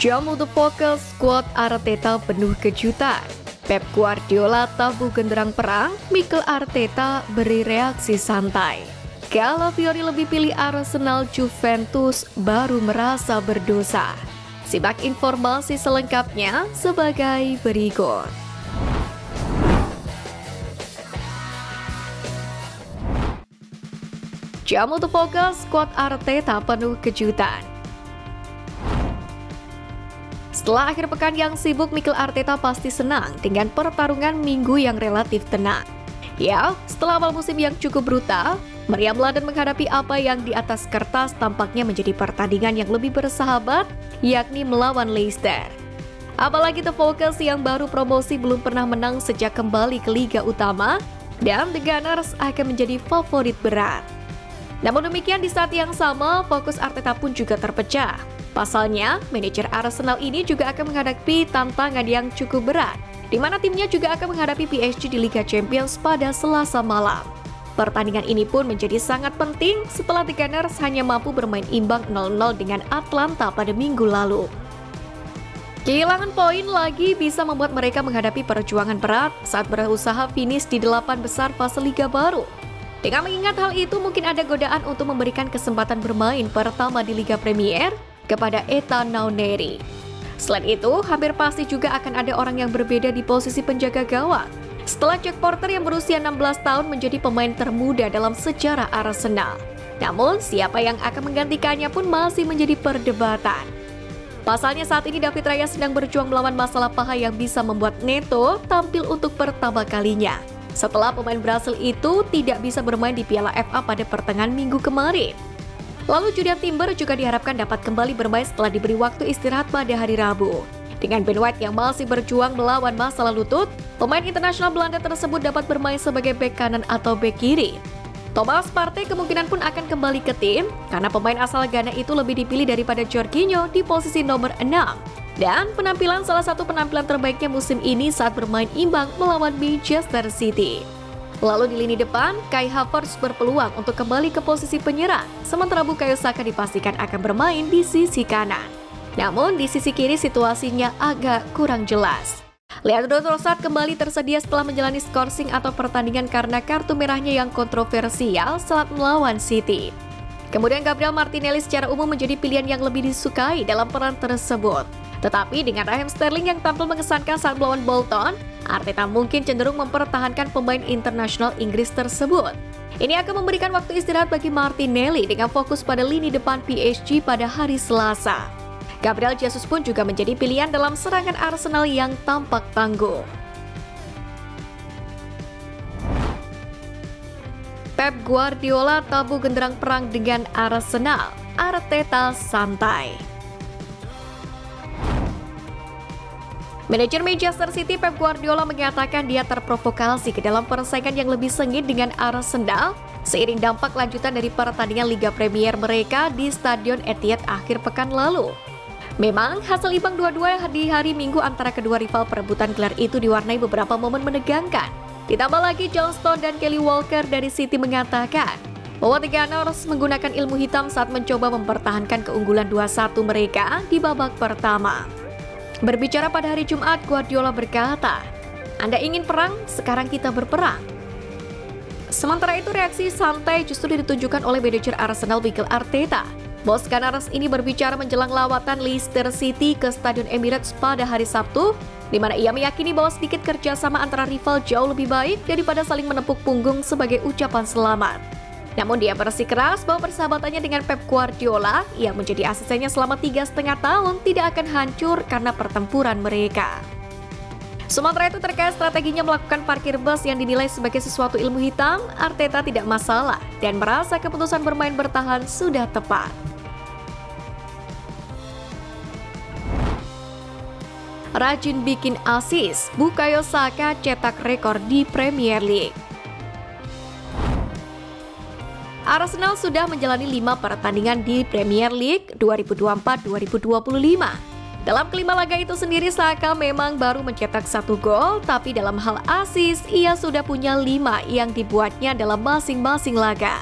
Jamu The Focus, skuad Arteta penuh kejutan. Pep Guardiola tabuh genderang perang, Mikel Arteta beri reaksi santai. Calafiori lebih pilih Arsenal Juventus, baru merasa berdosa. Simak informasi selengkapnya sebagai berikut. Jamu The Focus, skuad Arteta penuh kejutan. Setelah akhir pekan yang sibuk, Mikel Arteta pasti senang dengan pertarungan minggu yang relatif tenang. Ya, setelah awal musim yang cukup brutal, meriam London menghadapi apa yang di atas kertas tampaknya menjadi pertandingan yang lebih bersahabat, yakni melawan Leicester. Apalagi The Focus yang baru promosi belum pernah menang sejak kembali ke Liga Utama, dan The Gunners akan menjadi favorit berat. Namun demikian, di saat yang sama, fokus Arteta pun juga terpecah. Pasalnya, manajer Arsenal ini juga akan menghadapi tantangan yang cukup berat, di mana timnya juga akan menghadapi PSG di Liga Champions pada Selasa malam. Pertandingan ini pun menjadi sangat penting setelah The Gunners hanya mampu bermain imbang 0-0 dengan Atlanta pada minggu lalu. Kehilangan poin lagi bisa membuat mereka menghadapi perjuangan berat saat berusaha finish di 8 besar fase Liga baru. Dengan mengingat hal itu, mungkin ada godaan untuk memberikan kesempatan bermain pertama di Liga Premier kepada Ethan Nwaneri. Selain itu, hampir pasti juga akan ada orang yang berbeda di posisi penjaga gawang. Setelah Jack Porter yang berusia 16 tahun menjadi pemain termuda dalam sejarah Arsenal. Namun, siapa yang akan menggantikannya pun masih menjadi perdebatan. Pasalnya saat ini David Raya sedang berjuang melawan masalah paha yang bisa membuat Neto tampil untuk pertama kalinya. Setelah pemain Brasil itu tidak bisa bermain di Piala FA pada pertengahan minggu kemarin. Lalu Julian Timber juga diharapkan dapat kembali bermain setelah diberi waktu istirahat pada hari Rabu. Dengan Ben White yang masih berjuang melawan masalah lutut, pemain internasional Belanda tersebut dapat bermain sebagai bek kanan atau bek kiri. Thomas Partey kemungkinan pun akan kembali ke tim, karena pemain asal Ghana itu lebih dipilih daripada Jorginho di posisi nomor 6. Dan penampilan salah satu penampilan terbaiknya musim ini saat bermain imbang melawan Manchester City. Lalu di lini depan, Kai Havertz berpeluang untuk kembali ke posisi penyerang, sementara Bukayo Saka dipastikan akan bermain di sisi kanan. Namun di sisi kiri situasinya agak kurang jelas. Leandro Trossard kembali tersedia setelah menjalani skorsing atau pertandingan karena kartu merahnya yang kontroversial saat melawan City. Kemudian Gabriel Martinelli secara umum menjadi pilihan yang lebih disukai dalam peran tersebut. Tetapi dengan Raheem Sterling yang tampil mengesankan saat melawan Bolton, Arteta mungkin cenderung mempertahankan pemain internasional Inggris tersebut. Ini akan memberikan waktu istirahat bagi Martinelli dengan fokus pada lini depan PSG pada hari Selasa. Gabriel Jesus pun juga menjadi pilihan dalam serangan Arsenal yang tampak tangguh. Pep Guardiola tabuh genderang perang dengan Arsenal, Arteta santai. Manajer Manchester City Pep Guardiola mengatakan dia terprovokasi ke dalam persaingan yang lebih sengit dengan Arsenal seiring dampak lanjutan dari pertandingan Liga Premier mereka di Stadion Etihad akhir pekan lalu. Memang hasil imbang 2-2 di hari Minggu antara kedua rival perebutan gelar itu diwarnai beberapa momen menegangkan. Ditambah lagi John Stones dan Kelly Walker dari City mengatakan bahwa The Gunners menggunakan ilmu hitam saat mencoba mempertahankan keunggulan 2-1 mereka di babak pertama. Berbicara pada hari Jumat, Guardiola berkata, "Anda ingin perang, sekarang kita berperang." Sementara itu reaksi santai justru ditunjukkan oleh manajer Arsenal Mikel Arteta. Bos Gunners ini berbicara menjelang lawatan Leicester City ke Stadion Emirates pada hari Sabtu, di mana ia meyakini bahwa sedikit kerjasama antara rival jauh lebih baik daripada saling menepuk punggung sebagai ucapan selamat. Namun dia bersikeras bahwa persahabatannya dengan Pep Guardiola yang menjadi asistennya selama 3,5 tahun tidak akan hancur karena pertempuran mereka. Sementara itu terkait strateginya melakukan parkir bus yang dinilai sebagai sesuatu ilmu hitam, Arteta tidak masalah dan merasa keputusan bermain bertahan sudah tepat. Rajin bikin assist, Bukayo Saka cetak rekor di Premier League. Arsenal sudah menjalani 5 pertandingan di Premier League 2024-2025. Dalam kelima laga itu sendiri, Saka memang baru mencetak 1 gol, tapi dalam hal assist, ia sudah punya 5 yang dibuatnya dalam masing-masing laga.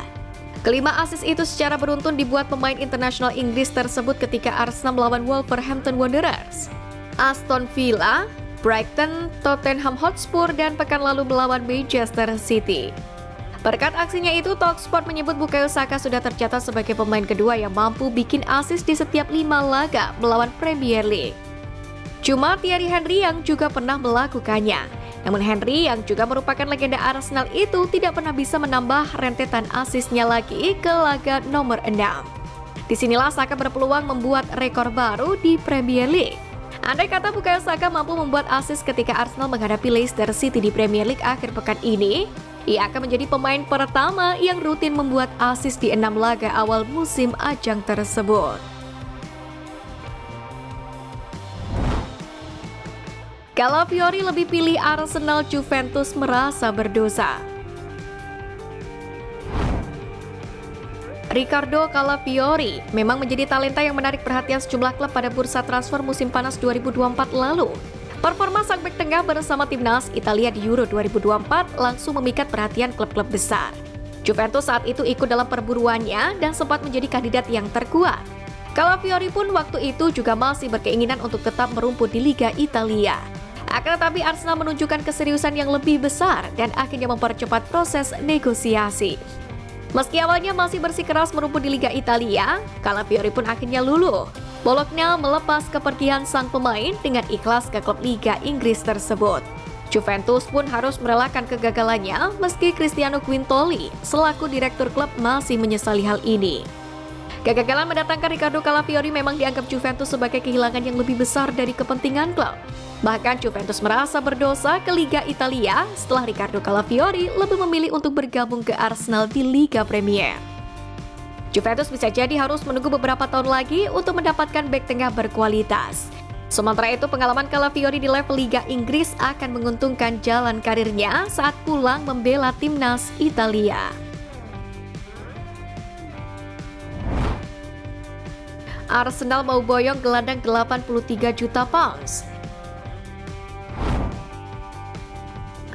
Kelima asis itu secara beruntun dibuat pemain internasional Inggris tersebut ketika Arsenal melawan Wolverhampton Wanderers, Aston Villa, Brighton, Tottenham Hotspur, dan pekan lalu melawan Manchester City. Berkat aksinya itu, Talksport menyebut Bukayo Saka sudah tercatat sebagai pemain kedua yang mampu bikin asis di setiap 5 laga melawan Premier League. Cuma Thierry Henry yang juga pernah melakukannya. Namun Henry yang juga merupakan legenda Arsenal itu tidak pernah bisa menambah rentetan asisnya lagi ke laga nomor 6. Disinilah Saka berpeluang membuat rekor baru di Premier League. Andai kata Bukayo Saka mampu membuat asis ketika Arsenal menghadapi Leicester City di Premier League akhir pekan ini, ia akan menjadi pemain pertama yang rutin membuat asis di 6 laga awal musim ajang tersebut. Calafiori lebih pilih Arsenal, Juventus merasa berdosa. Riccardo Calafiori memang menjadi talenta yang menarik perhatian sejumlah klub pada bursa transfer musim panas 2024 lalu. Performa sang bek tengah bersama timnas Italia di Euro 2024 langsung memikat perhatian klub-klub besar. Juventus saat itu ikut dalam perburuannya dan sempat menjadi kandidat yang terkuat. Calafiori pun waktu itu juga masih berkeinginan untuk tetap merumput di Liga Italia. Akan tetapi Arsenal menunjukkan keseriusan yang lebih besar dan akhirnya mempercepat proses negosiasi. Meski awalnya masih bersikeras merumput di Liga Italia, Calafiori pun akhirnya luluh. Bologna melepas kepergian sang pemain dengan ikhlas ke klub Liga Inggris tersebut. Juventus pun harus merelakan kegagalannya meski Cristiano Quintoli selaku direktur klub masih menyesali hal ini. Kegagalan mendatangkan Riccardo Calafiori memang dianggap Juventus sebagai kehilangan yang lebih besar dari kepentingan klub. Bahkan Juventus merasa berdosa ke Liga Italia setelah Riccardo Calafiori lebih memilih untuk bergabung ke Arsenal di Liga Premier. Juventus bisa jadi harus menunggu beberapa tahun lagi untuk mendapatkan bek tengah berkualitas. Sementara itu, pengalaman Calafiori di level Liga Inggris akan menguntungkan jalan karirnya saat pulang membela timnas Italia. Arsenal mau boyong gelandang 83 juta pounds.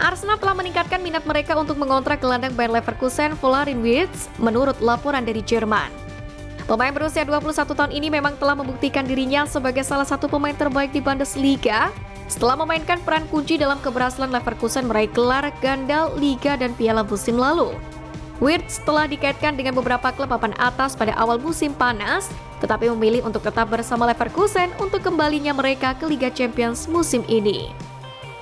Arsenal telah meningkatkan minat mereka untuk mengontrak gelandang Bayer Leverkusen Florian Wirtz menurut laporan dari Jerman. Pemain berusia 21 tahun ini memang telah membuktikan dirinya sebagai salah satu pemain terbaik di Bundesliga setelah memainkan peran kunci dalam keberhasilan Leverkusen meraih gelar ganda Liga dan Piala musim lalu. Wirtz telah dikaitkan dengan beberapa klub papan atas pada awal musim panas, tetapi memilih untuk tetap bersama Leverkusen untuk kembalinya mereka ke Liga Champions musim ini.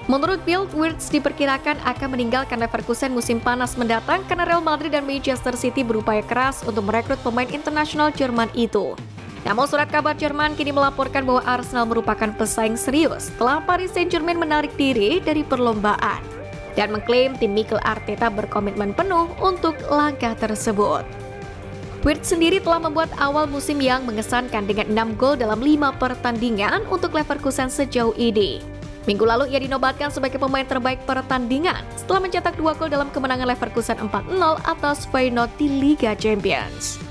Menurut Bild, Wirtz diperkirakan akan meninggalkan Leverkusen musim panas mendatang karena Real Madrid dan Manchester City berupaya keras untuk merekrut pemain internasional Jerman itu. Namun surat kabar Jerman kini melaporkan bahwa Arsenal merupakan pesaing serius setelah Paris Saint-Germain menarik diri dari perlombaan dan mengklaim tim Mikel Arteta berkomitmen penuh untuk langkah tersebut. Wirtz sendiri telah membuat awal musim yang mengesankan dengan 6 gol dalam 5 pertandingan untuk Leverkusen sejauh ini. Minggu lalu ia dinobatkan sebagai pemain terbaik pertandingan setelah mencetak 2 gol dalam kemenangan Leverkusen 4-0 atas Feyenoord di Liga Champions.